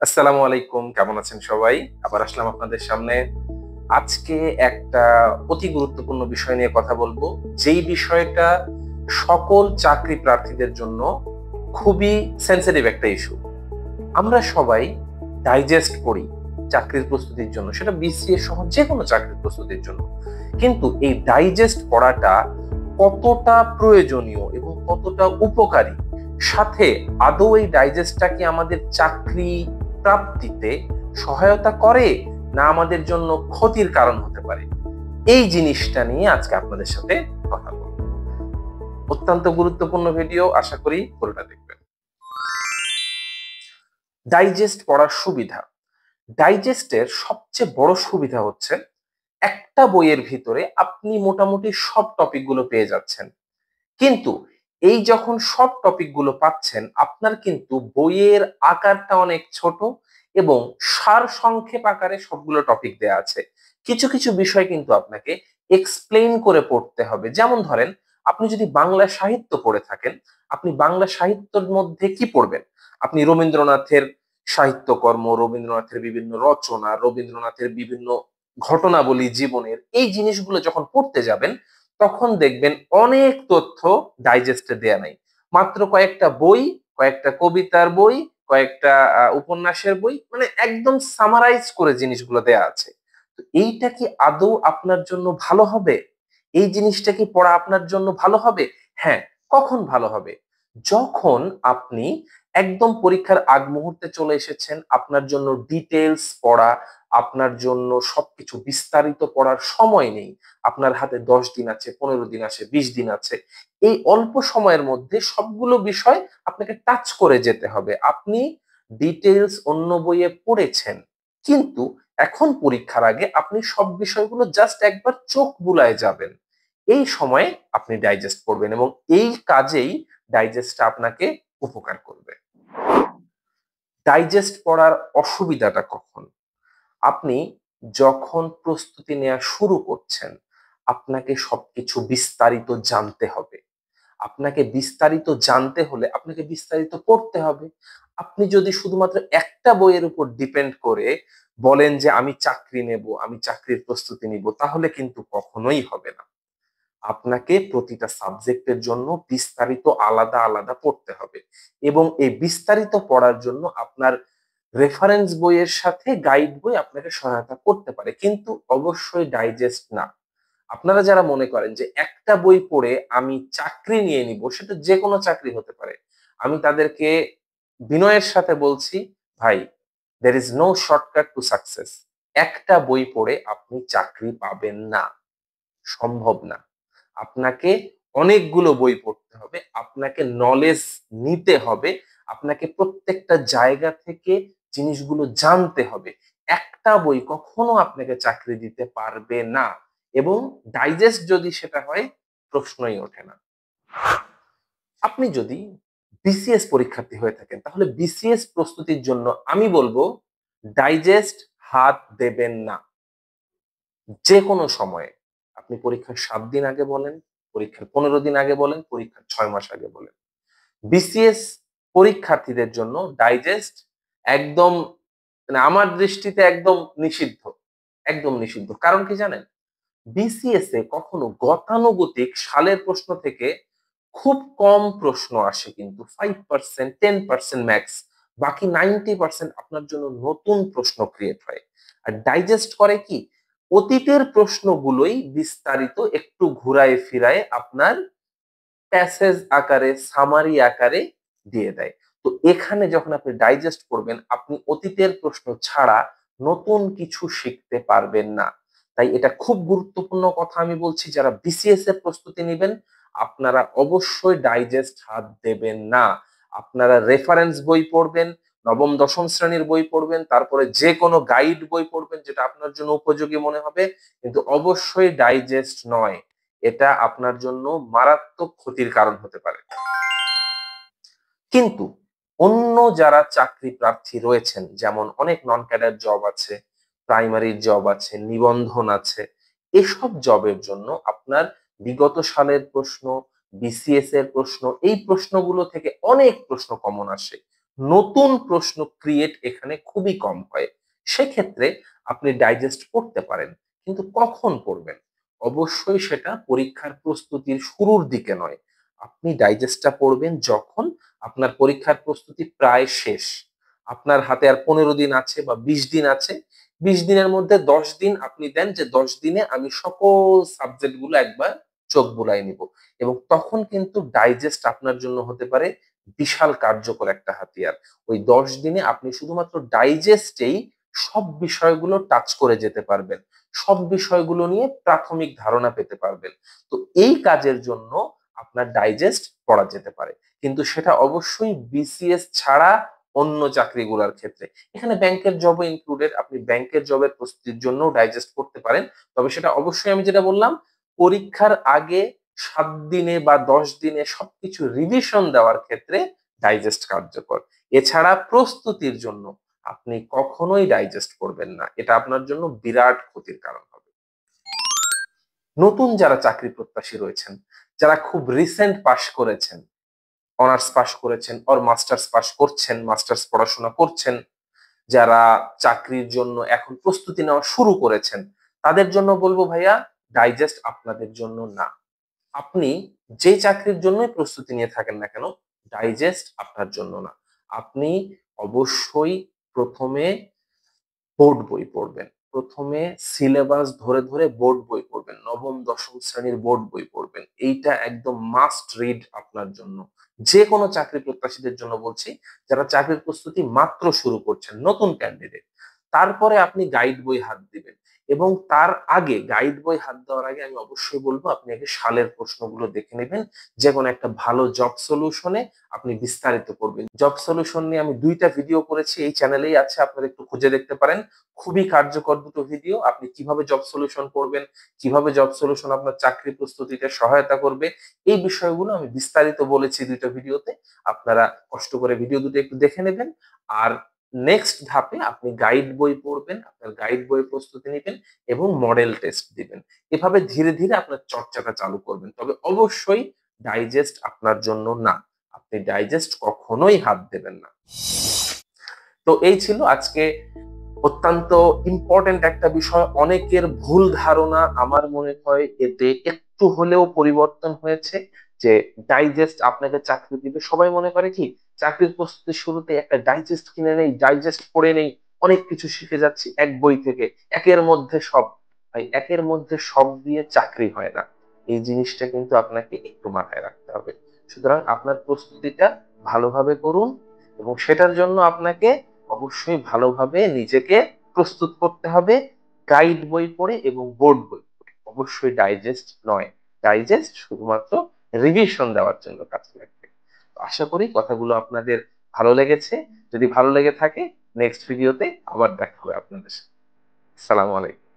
আসসালামু আলাইকুম, কেমন আছেন সবাই? আবার আসলাম আপনাদের সামনে। আজকে একটা অতি গুরুত্বপূর্ণ বিষয় নিয়ে কথা বলবো, যেই বিষয়টা সকল চাকরি প্রার্থীদের জন্য খুবই সেনসিটিভ একটা ইস্যু। আমরা সবাই ডাইজেস্ট পড়ি চাকরির প্রস্তুতির জন্য, সেটা বিসিএস সহ যে কোনো চাকরির প্রস্তুতির জন্য। কিন্তু এই ডাইজেস্ট পড়াটা কতটা প্রয়োজনীয় এবং কতটা উপকারী, সাথে আদৌ এই ডাইজেস্টটা কি আমাদের চাকরি প্রাপ্তিতে সহায়তা করে, না আমাদের জন্য ক্ষতির কারণ হতে পারে, এই জিনিসটা নিয়ে আজকে আপনাদের সাথে কথা বলবো। অত্যন্ত গুরুত্বপূর্ণ ভিডিও, আশা করি পুরোটা দেখবেন। ডাইজেস্ট পড়ার সুবিধা। ডাইজেস্টের সবচেয়ে বড় সুবিধা হচ্ছে একটা বইয়ের ভিতরে আপনি মোটামুটি সব টপিকগুলো পেয়ে যাচ্ছেন। কিন্তু এই যখন সব টপিকগুলো পাচ্ছেন, আপনার কিন্তু বইয়ের আকারটা অনেক ছোট এবং সার সংক্ষেপ আকারে সবগুলো টপিক দেয়া আছে। কিছু কিছু বিষয় কিন্তু আপনাকে এক্সপ্লেইন করে পড়তে হবে। যেমন ধরেন, আপনি যদি বাংলা সাহিত্য পড়ে থাকেন, আপনি বাংলা সাহিত্যের মধ্যে কি পড়বেন? আপনি রবীন্দ্রনাথের সাহিত্যকর্ম, রবীন্দ্রনাথের বিভিন্ন রচনা, রবীন্দ্রনাথের বিভিন্ন ঘটনাবলী জীবনের, এই জিনিসগুলো যখন পড়তে যাবেন, তখন দেখবেন অনেক তথ্য ডাইজেস্টে দেয়া নাই। মাত্র কয়েকটা বই, কয়েকটা কবিতার বই, কয়েকটা উপন্যাসের বই, মানে একদম সামারাইজ করে জিনিসগুলো দেয়া আছে। তো এইটা কি আদৌ আপনার জন্য ভালো হবে? এই জিনিসটা কি পড়া আপনার জন্য ভালো হবে? হ্যাঁ। কখন ভালো হবে? যখন আপনি একদম পরীক্ষার আগ মুহূর্তে চলে এসেছেন, আপনার জন্য ডিটেলস পড়া, আপনার জন্য সবকিছু বিস্তারিত পড়ার সময় নেই। আপনার হাতে 10 দিন আছে, 15 দিন আছে, 20 দিন আছে। এই অল্প সময়ের মধ্যে সবগুলো বিষয় আপনাকে টাচ করে যেতে হবে। আপনি ডিটেলস অন্য বইয়ে পড়েছেন, কিন্তু এখন পরীক্ষার আগে আপনি সব বিষয়গুলো জাস্ট একবার চোখ বুলায় যাবেন। এই সময়ে আপনি ডাইজেস্ট করবেন এবং এই কাজেই ডাইজেস্টটা আপনাকে উপকার করবে। ডাইজেস্ট পড়ার অসুবিধাটা কখন? আপনি যখন প্রস্তুতি নেওয়া শুরু করছেন, আপনাকে সবকিছু বিস্তারিত জানতে হবে। আপনাকে বিস্তারিত জানতে হলে আপনাকে বিস্তারিত পড়তে হবে। আপনি যদি শুধুমাত্র একটা বইয়ের উপর ডিপেন্ড করে বলেন যে আমি চাকরি নেব, আমি চাকরির প্রস্তুতি নিব, তাহলে কিন্তু কখনোই হবে না। আপনাকে প্রতিটা সাবজেক্টের জন্য বিস্তারিত আলাদা আলাদা পড়তে হবে এবং এই বিস্তারিত পড়ার জন্য আপনার রেফারেন্স বইয়ের সাথে গাইড বই আপনাকে সহায়তা করতে পারে, কিন্তু অবশ্যই ডাইজেস্ট না। আপনারা যারা মনে করেন যে একটা বই পড়ে আমি চাকরি নিয়ে নিব, সেটা যে কোনো চাকরি হতে পারে, আমি তাদেরকে বিনয়ের সাথে বলছি, ভাই, there is no shortcut to success. একটা বই পড়ে আপনি চাকরি পাবেন না, সম্ভব না। আপনাকে অনেকগুলো বই পড়তে হবে, আপনাকে নলেজ নিতে হবে, আপনাকে প্রত্যেকটা জায়গা থেকে জিনিসগুলো জানতে হবে। একটা বই কখনো আপনাকে চাকরি দিতে পারবে না, এবং ডাইজেস্ট যদি সেটা হয়, প্রশ্নই ওঠে না। আপনি যদি বিসিএস পরীক্ষার্থী হয়ে থাকেন, তাহলে বিসিএস প্রস্তুতির জন্য আমি বলবো ডাইজেস্ট হাত দেবেন না। যে কোনো সময়ে, আপনি পরীক্ষার 7 দিন আগে বলেন, পরীক্ষার 15 দিন আগে বলেন, পরীক্ষার 6 মাস আগে বলেন, বিসিএস পরীক্ষার্থীদের জন্য ডাইজেস্ট একদম, মানে আমার দৃষ্টিতে একদম নিষিদ্ধ। একদম নিষিদ্ধ। কারণ কি জানেন? বিসিএস এ কখনো গতানুগতিক সালের প্রশ্ন থেকে খুব কম প্রশ্ন আসে, কিন্তু 5%, 10% ম্যাক্স। বাকি 90% আপনার জন্য নতুন প্রশ্ন ক্রিয়েট হয়। আর ডাইজেস্ট করে কি, অতীতের প্রশ্নগুলোই বিস্তারিত একটু ঘুরায় ফিরায় আপনার প্যাসেজ আকারে, সামারি আকারে দিয়ে দেয়। তো এখানে যখন আপনি ডাইজেস্ট করবেন, আপনি অতীতের প্রশ্ন ছাড়া নতুন কিছু শিখতে পারবেন না। তাই এটা খুব গুরুত্বপূর্ণ কথা আমি বলছি, যারা বিসিএস এর প্রস্তুতি নেবেন, আপনারা অবশ্যই ডাইজেস্ট হাত দেবেন না। আপনারা রেফারেন্স বই পড়বেন, নবম দশম শ্রেণীর বই পড়বেন, তারপরে যে কোনো গাইড বই পড়বেন যেটা আপনার জন্য উপযোগী মনে হবে, কিন্তু অবশ্যই ডাইজেস্ট নয়। এটা আপনার জন্য মারাত্মক ক্ষতির কারণ হতে পারে। কিন্তু অন্য যারা চাকরি প্রার্থী রয়েছেন, যেমন অনেক নন ক্যাডার জব আছে, প্রাইমারি জব আছে, নিবন্ধন আছে, এসব জবের জন্য আপনার বিগত সালের প্রশ্ন, বিসিএস এর প্রশ্ন, এই প্রশ্নগুলো থেকে অনেক প্রশ্ন কমন আসে। নতুন প্রশ্ন ক্রিয়েট এখানে খুবই কম হয়। সেক্ষেত্রে আপনি ডাইজেস্ট পড়তে পারেন, কিন্তু কখন পড়বেন? অবশ্যই সেটা পরীক্ষার প্রস্তুতির শুরুর দিকে নয়। আপনি ডাইজেস্টটা পড়বেন যখন আপনার পরীক্ষার প্রস্তুতি প্রায় শেষ, আপনার হাতে আর 15 দিন আছে বা 20 দিন আছে। 20 দিনের মধ্যে 10 দিন আপনি দেন যে 10 দিনে আমি সকল সাবজেক্ট গুলো একবার চোখ বুলাই নিব, এবং তখন কিন্তু ডাইজেস্ট আপনার জন্য হতে পারে বিশাল কার্যকর একটা হাতিয়ার। ওই 10 দিনে আপনি শুধুমাত্র ডাইজেস্টেই সব বিষয়গুলো টাচ করে যেতে পারবেন, সব বিষয়গুলো নিয়ে প্রাথমিক ধারণা পেতে পারবেন। তো এই কাজের জন্য আপনার ডাইজেস্ট পড়া যেতে পারে, কিন্তু সেটা অবশ্যই বিসিএস ছাড়া অন্য চাকরিগুলোর ক্ষেত্রে। এখানে ব্যাংকের জবও ইনক্লুডেড, আপনি ব্যাংকের জবের প্রস্তুতির জন্য ডাইজেস্ট করতে পারেন। তবে সেটা অবশ্যই আমি যেটা বললাম, পরীক্ষার আগে 7 দিনে বা 10 দিনে সবকিছু রিভিশন দেওয়ার ক্ষেত্রে ডাইজেস্ট কার্যকর। এছাড়া প্রস্তুতির জন্য আপনি কখনোই ডাইজেস্ট করবেন না, এটা আপনার জন্য বিরাট ক্ষতির কারণ হবে। নতুন যারা চাকরি প্রত্যাশী রয়েছেন, যারা খুব রিসেন্ট পাশ করেছেন, অনার্স পাশ করেছেন অর মাস্টার্স পাশ করছেন, মাস্টার্স পড়াশোনা করছেন, যারা চাকরির জন্য এখন প্রস্তুতি নেওয়া শুরু করেছেন, তাদের জন্য বলবো ভাইয়া, ডাইজেস্ট আপনাদের জন্য না। আপনি যে চাকরির জন্যই প্রস্তুতি নিয়ে থাকেন না কেন, ডাইজেস্ট আপনার জন্য না। আপনি অবশ্যই প্রথমে বোর্ড বই পড়বেন, প্রথমে সিলেবাস ধরে ধরে বোর্ড বই পড়বেন, নবম দশম শ্রেণীর বোর্ড বই পড়বেন। এইটা একদম মাস্ট রিড আপনার জন্য, যে কোনো চাকরি প্রত্যাশীদের জন্য বলছি, যারা চাকরির প্রস্তুতি মাত্র শুরু করছেন, নতুন ক্যান্ডিডেট। তারপরে আপনি গাইড বই হাত দিবেন, এবং তার আগে গাইড বই হাত দেওয়ার আগে আমি অবশ্যই বলবো আপনি আগে সালের প্রশ্নগুলো দেখে নেবেন। যে কোনো একটা ভালো জব সলিউশনে আপনি বিস্তারিত করবেন। জব সলিউশন নিয়ে আমি 2টা ভিডিও করেছি, এই চ্যানেলেই আছে, আপনারা একটু খুঁজে দেখতে পারেন। খুবই কার্যকর দুটো ভিডিও। আপনি কিভাবে জব সলিউশন করবেন, কিভাবে জব সলিউশন আপনার চাকরি প্রস্তুতিতে সহায়তা করবে, এই বিষয়গুলো আমি বিস্তারিত বলেছি 2টা ভিডিওতে। আপনারা কষ্ট করে ভিডিও দুটো একটু দেখে নেবেন। আর নেক্সট ধাপে আপনি গাইড বই পড়বেন, আপনার গাইড বই প্রস্তুতি নেবেন এবং মডেল টেস্ট দিবেন। এভাবে ধীরে ধীরে আপনার চর্চাটা চালু করবেন। তবে অবশ্যই ডাইজেস্ট আপনার জন্য না, আপনি ডাইজেস্ট কখনোই হাত দেবেন না। তো এই ছিল আজকে অত্যন্ত ইম্পর্টেন্ট একটা বিষয়। অনেকের ভুল ধারণা আমার মনে হয় এতে একটু হলেও পরিবর্তন হয়েছে, যে ডাইজেস্ট আপনাকে চাকরি দিবে। সবাই মনে করে কি, চাকরির প্রস্তুতির শুরুতে একটা ডাইজেস্ট কিনে নেই, ডাইজেস্ট পড়ে নেই, অনেক কিছু শিখে যাচ্ছি এক বই থেকে, একের মধ্যে সব। ভাই, একের মধ্যে সব দিয়ে চাকরি হয় না, এই জিনিসটা কিন্তু আপনাকে একটু মাথায় রাখতে হবে। সুতরাং আপনার প্রস্তুতিটা ভালোভাবে করুন, এবং সেটার জন্য আপনাকে অবশ্যই ভালোভাবে নিজেকে প্রস্তুত করতে হবে, গাইড বই পড়ে এবং বোর্ড বই পড়ে। অবশ্যই ডাইজেস্ট নয়, ডাইজেস্ট শুধুমাত্র রিভিশন দেওয়ার জন্য কাজে লাগবে। তো আশা করি কথাগুলো আপনাদের ভালো লেগেছে। যদি ভালো লেগে থাকে, নেক্সট ভিডিওতে আবার দেখা হবে আপনাদের সাথে। আসসালামু আলাইকুম।